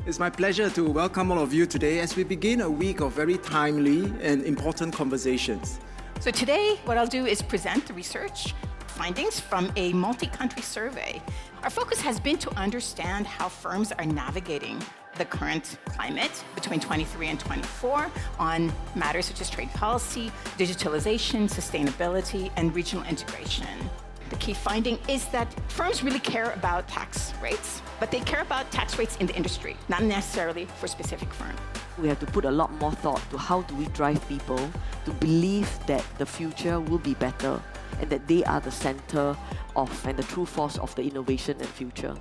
It's my pleasure to welcome all of you today as we begin a week of very timely and important conversations. So today, what I'll do is present the research findings from a multi-country survey. Our focus has been to understand how firms are navigating the current climate between 23 and 24 on matters such as trade policy, digitalization, sustainability, and regional integration. The key finding is that firms really care about tax rates, but they care about tax rates in the industry, not necessarily for a specific firm. We have to put a lot more thought to how do we drive people to believe that the future will be better and that they are the center of and the true force of the innovation and future.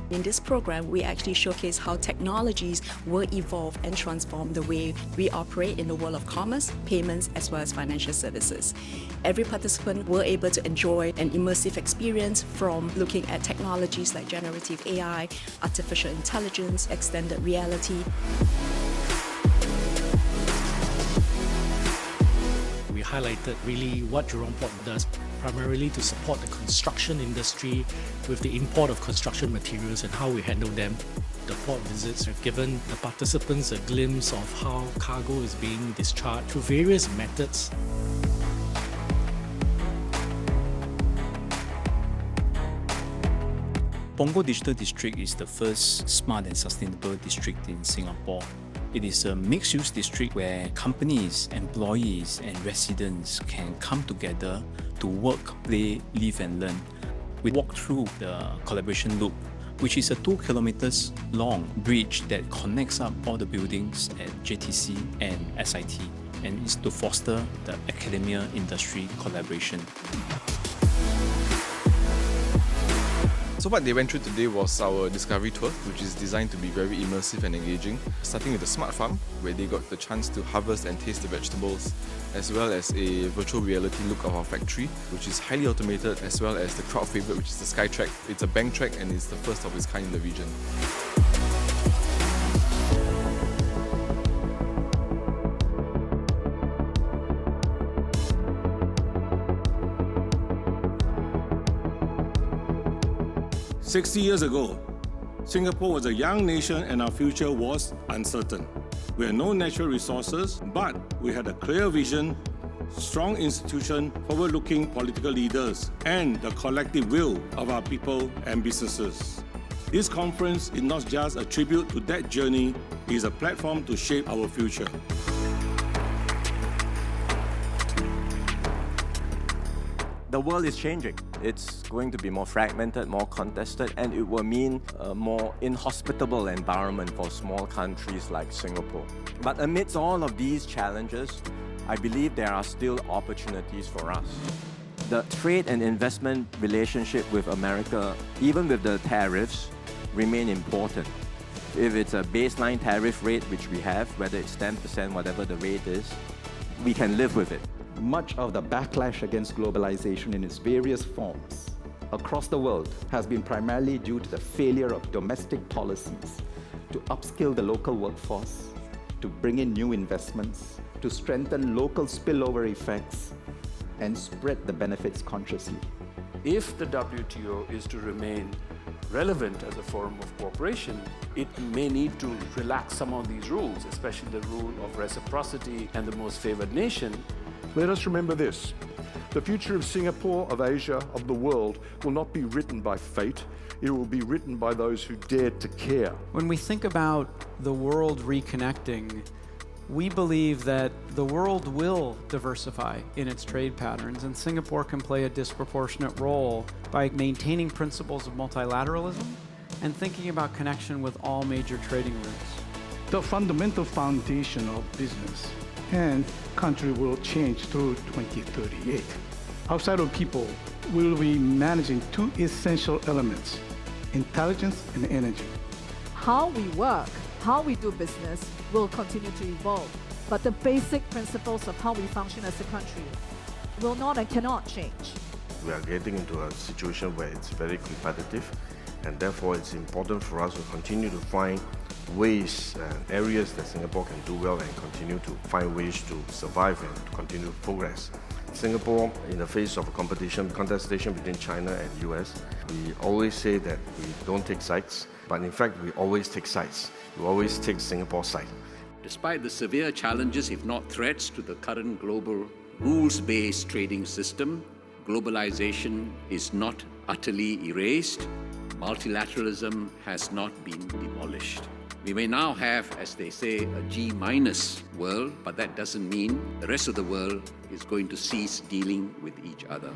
In this program, we actually showcase how technologies will evolve and transform the way we operate in the world of commerce, payments, as well as financial services. Every participant will be able to enjoy an immersive experience from looking at technologies like generative AI, artificial intelligence, extended reality. We highlighted really what Jurong Port does, primarily to support the construction industry with the import of construction materials and how we handle them. The port visits have given the participants a glimpse of how cargo is being discharged through various methods. Punggol Digital District is the first smart and sustainable district in Singapore. It is a mixed-use district where companies, employees and residents can come together to work, play, live and learn. We walked through the collaboration loop, which is a 2 kilometers long bridge that connects up all the buildings at JTC and SIT, and is to foster the academia industry collaboration. So what they went through today was our discovery tour, which is designed to be very immersive and engaging, starting with the smart farm, where they got the chance to harvest and taste the vegetables, as well as a virtual reality look of our factory, which is highly automated, as well as the crowd favorite, which is the Sky Track. It's a bank track and it's the first of its kind in the region. "60 years ago, Singapore was a young nation and our future was uncertain. We had no natural resources, but we had a clear vision, strong institution, forward-looking political leaders, and the collective will of our people and businesses. This conference is not just a tribute to that journey, it is a platform to shape our future." The world is changing. It's going to be more fragmented, more contested, and it will mean a more inhospitable environment for small countries like Singapore. But amidst all of these challenges, I believe there are still opportunities for us. The trade and investment relationship with America, even with the tariffs, remain important. If it's a baseline tariff rate, which we have, whether it's 10%, whatever the rate is, we can live with it. Much of the backlash against globalization in its various forms across the world has been primarily due to the failure of domestic policies to upskill the local workforce, to bring in new investments, to strengthen local spillover effects, and spread the benefits consciously. If the WTO is to remain relevant as a forum of cooperation, it may need to relax some of these rules, especially the rule of reciprocity and the most favored nation. Let us remember this: the future of Singapore, of Asia, of the world will not be written by fate. It will be written by those who dared to care. When we think about the world reconnecting, we believe that the world will diversify in its trade patterns, and Singapore can play a disproportionate role by maintaining principles of multilateralism and thinking about connection with all major trading routes. The fundamental foundation of business and country will change through 2038. Outside of people, we will be managing two essential elements: intelligence and energy. How we work, how we do business will continue to evolve. but the basic principles of how we function as a country will not and cannot change. We are getting into a situation where it's very competitive, and therefore it's important for us to continue to find ways and areas that Singapore can do well and continue to find ways to survive and to continue to progress. Singapore, in the face of a contestation between China and US, we always say that we don't take sides, but in fact we always take sides. We always take Singapore's side. Despite the severe challenges, if not threats, to the current global rules-based trading system, globalization is not utterly erased. Multilateralism has not been demolished. We may now have, as they say, a G- world, but that doesn't mean the rest of the world is going to cease dealing with each other.